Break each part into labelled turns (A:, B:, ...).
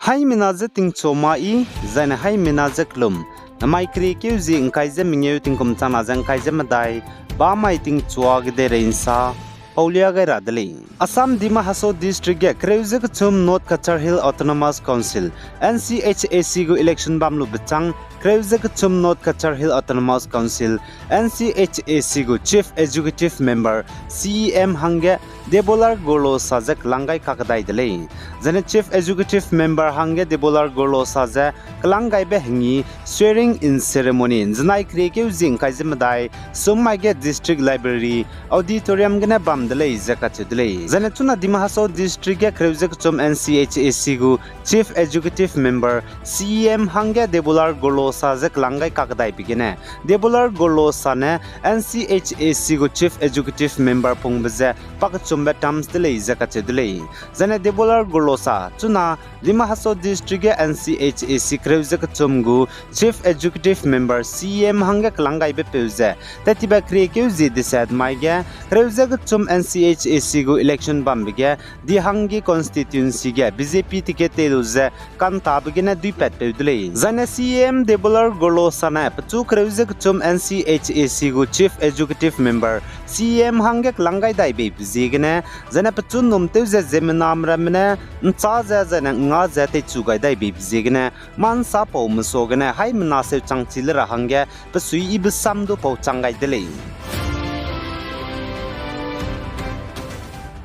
A: Hai minaze ting choma I zaina hai minaze klum namai kri keu zi ngkai ze mingeu ting kum chana jang kai ze madai ba mai ting chua ge de reinsa Paulia gai radali Assam Dima Haso District ge Kreuze chum North Kachar Hill Autonomous Council NCHAC go election bamlu bchang Kreuze chum North Kachar Hill Autonomous Council NCHAC go Chief Executive Member CEM hange Debolar Golo Sajak Langai Kakadai Dele Zane Chief Executive Member hange Debolar Golo Saja Kalangai be hangi swearing in ceremony Zanai Kreke Zing Kaizemadai Sumage District Library Auditorium gena bam dele zakatu dele Zane Tuna Dima Haso District ge Kreuze chum NCHAC go Chief Executive Member CEM hange Debolar Golo Sajak Langai Kakadai bigene Debolar Golo Sane NCHAC go Chief Executive Member Pungbze Pakachum Tams delay zakate delay Zane Debolar Golosa Tuna Dima Haso District NCHAC Kreuze Chumgu Chief Executive Member CM Hanga Klangai be Peuze Tatiba Kreke zi decide Maige Kreuze Chum NCHAC go election bambige Di Hangi constituency ge BJP ticket luze Kanta begina dupet peudele Zane CM Debolar Golosa na Patu Kreuze Chum NCHAC go Chief Executive Member CM Hanga Klangai dai be zigene Zane Patun Numte Zeme Namramene Ntaza Zane Nga Zate Chugai Dai Baby Zigene Man Sapo Musogene Hai Manase Changchilera Hange Pasui Ibsamdo Po Changai Delay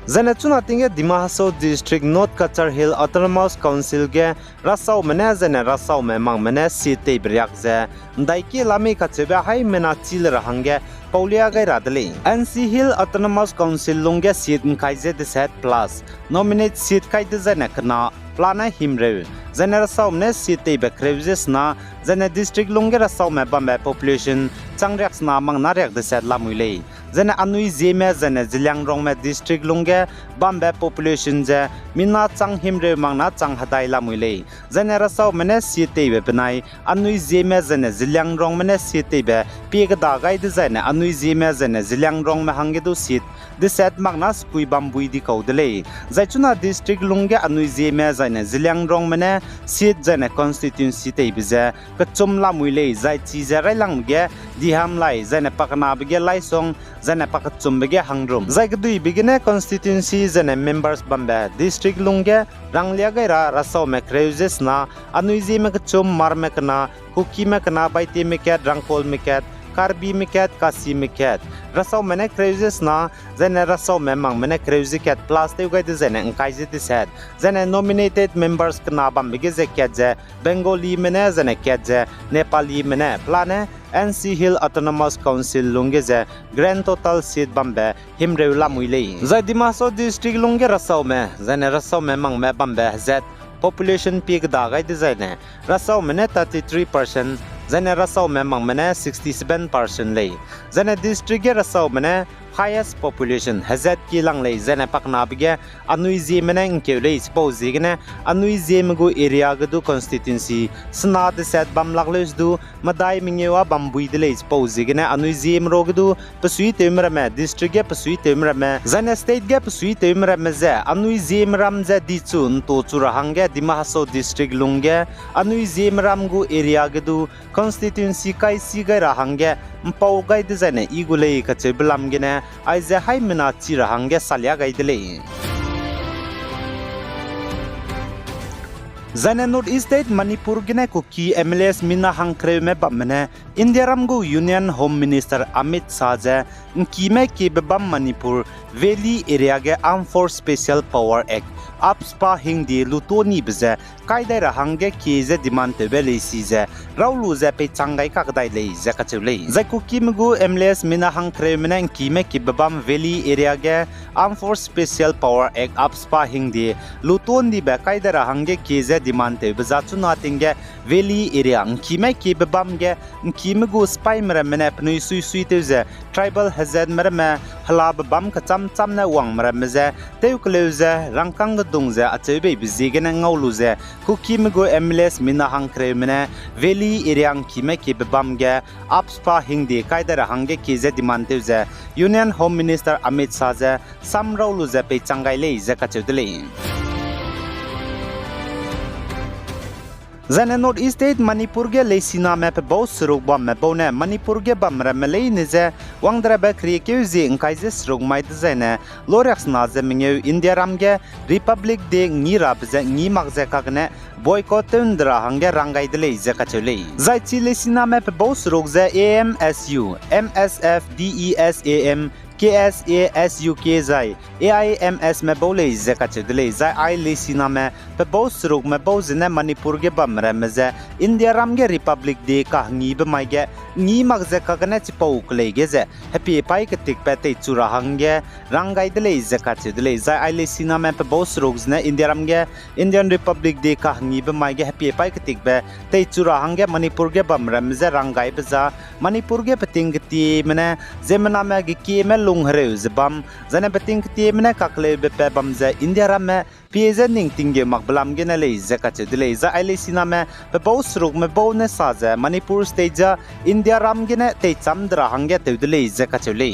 A: Zane Tuna Tinge Dima Haso District North Kachar Hill Autonomous Council ge Rasau Mene Zane Rasau Memang Mene Site Briak Ze Daiki Lami Kachebe Hai Mena Chilera Hange Paulia gai radali NC Hill Autonomous Council lunge seat kaize de set plus nominate seat kai de zana kana plana himre zana saumne seat be kreuses na zana district lunge saum ba me population changryak na mang na ryak de set lamule zana anui Zeme zana zilang rong me district lunge bambe population je minna chang himre mang na chang hadai lamule zana saum ne seat be benai anui Zeme zana zilang rong me seat be pig da gai de zana anui Zeme zane zilang rong me hange do seat de set magna skui bambui di kaudele Zaichuna district lunge anui Zeme zane zilang rong mene seat zane constituency te bize kachum la muile zai chi zerai lang ge diham lai zane pakna bige lai song zane pakachum bige hangrum zai gdui bigene constituency zane members bambe district lunge ranglia gaira rasau me kreuses na anui Zeme kachum mar me kana kuki me kana baiti me ket rangpol me ket Karbi miket kasi miket rasau mene kreuses na zene rasau memang mene kreuze ket plus te gai de zene ngai je de set zene nominated members kana bam bige ze ket je Bengali mene zene ket je Nepali mene plane NC Hill Autonomous Council lunge je grand total seat bambe himreu lamuile Zadima so district lunge rasau me zene rasau memang me bambe zet population peak da gai de zene rasau mene 33% Zane rasau memang mene 67% lay Zane district rasau mene highest population hazat kilang lay zane pakna bige anui Zeme mene ngkeulei suppose gene anui Zeme go area gdu constituency sna de set bam lagles du madai mingewa bambui de lay suppose gene anui Zeme rogdu pasui temra me district ge pasui temra me zane state ge pasui temra me ze anui Zeme ram ze dichun to chura hange Dima Haso district lunge anui Zeme ram go area gdu constituency kai sigai rahange mpau gai de zane igulei kache blam gene aize hai mena chi rahange salya gai dele Zane North East State Manipur gene kuki MLS mina hangkre me bamne India ramgo Union Home Minister Amit Saje nkime ke bam Manipur Valley area ge Armed Force Special Power Act apspa hingdi lutoni bze kaidai rahange kize demand tebele size raulu ze pe changai kakdai le zakachule zaku kimgu MLS mina hangkre mina kime kibam Valley area ge Armed Force Special Power Act apspa hingdi lutoni be kaidai rahange kize demand tebza chuna tinge Valley area kime kibam ge kimgu spy mera mena pnui sui teze tribal hazard mera me halab bam kacham chamna wang mera meze teukleuze rangkang dungze achebe bizigena ngauluze kukimgo MLS mina hangkre mena Valley area kime kibam ge apspa hingdi kaidara hange kize dimanteuze Union Home Minister Amit Saje samrauluze pe changai le zakachudle Zane North East State Manipur ge leisina me pe bo suruk bam me bo ne Manipur ge bam ra me lei ne ze wangdra ba kri ke zi ngai ze suruk mai de zane lorex na ze minge India ram ge Republic de ngi ra ze ngi mag ze ka ne boycott ndra hange rangai de lei ze ka chule zai chi leisina me pe bo suruk ze AMSU MSF DESAM KSASUK zai AIMS me bole zeka chedle zai ai lesina me pe bo suruk me bo zine Manipur ge bamre me ze India ram ge Republic de ka ngi be mai ge ngi mag zeka kane chipo ukle ge ze happy pai ke tik pe te chura hange rangai de le zeka chedle zai ai lesina me pe bo suruk zine India ram ge Indian Republic de ka ngi be mai ge happy pai ke tik be te chura hange Manipur ge bamre me ze rangai be za Manipur ge peting ti mene zemna me ge ki me lung hre zbam zane beting ti mene kakle be pe bam za India ram me piezen ning tinge mak blam ge na le zeka chedle za ai lesina me pe bo suruk me bo ne sa za Manipur state za India ram ge ne te chamdra hange te dle zeka chule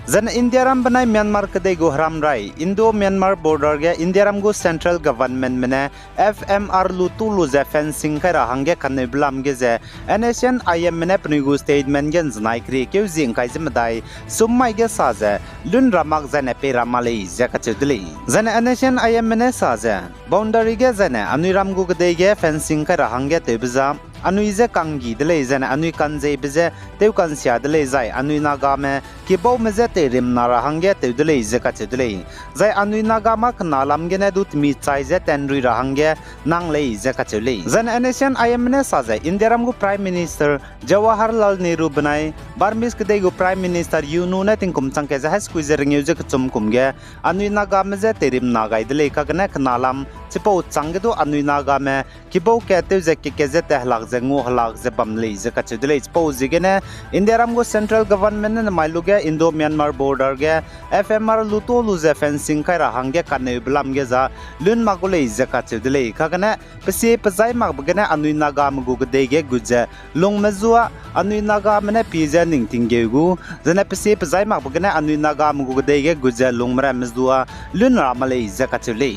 A: Zan India ram banai Myanmar kade go haram rai Indo Myanmar border ge India ram go central government mene FMR lu tu lu ze fencing kara hange kanne blam ge ze NSA IM mene pnigu statement gen znai kri ke zing kai zmdai summai ge sa ze lun ramak zane pe ramale ze ka chedli zan NSA IM mene sa ze boundary ge zane anuram go gde ge fencing kara hange te bza anui ze kangi dele zan anui kanje bze teu kan sia dele zai anui naga me ki bo me ze te rim nara hange te dele ze ka chedle zai anui naga ma khna lam ge ne dut mi chai ze ten rui ra hange nang le ze ka chele zan NSA IM ne sa ze Indiaram go prime minister Jawaharlal Nehru banai barmis ke de go prime minister yunu ne tingkum chang ke za has ku ze ring ze chum kum ge anui naga me ze te rim naga dele ka ne khna lam chipo chang ge do anui naga me ki bo ke te ze ke ze te lag ze ngo lag ze bam le ze ka chedle chipo ze ge ne Indiaram go central government ne mailu ge Indo Myanmar border ge FMR luto lu ze fencing kai ra hange kanne blam ge za lun magule ze ka chedle ka ne pse pzai mag bgene anui naga mgu ge ge guje lung mezua anui naga mene pije ning tinge gu zene pse pzai mag bgene anui naga mgu ge guje lung mra mezua lun ramale ze ka chedle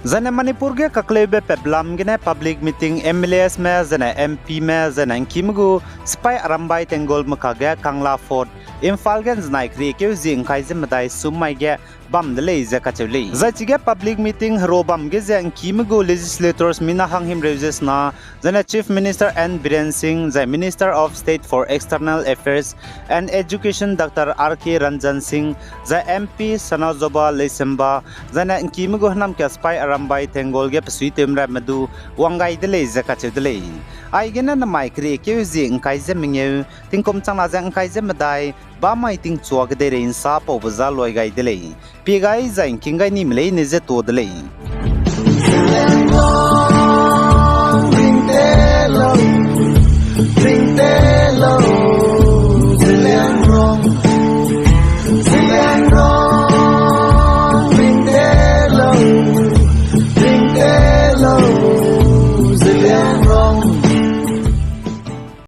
A: Zane Manipur ge kaklebe peblam gene public meeting MLAs me zane MP me zane kimgu spy arambai tengol mukage Kangla Fort Imphal gen znai kri ke zing kai zimdai sumai ge bam dele ze ka chule zachige public meeting ro bam ge zeng kimgu legislators mina hang him reuses na zane chief minister N Biren Singh the minister of state for external affairs and education Dr RK Ranjan Singh the MP Sanazoba Lesemba zane kimgu nam ke spy arambai tengol ge psui temra madu wangai dele ze ka chule ai gena na mai kri ke zing kai ze mingeu tingkom changla jang kai ze madai ba mai ting chuak de rein sa po baza loi gai dele pi gai zain kingai ni mlei ne ze to dele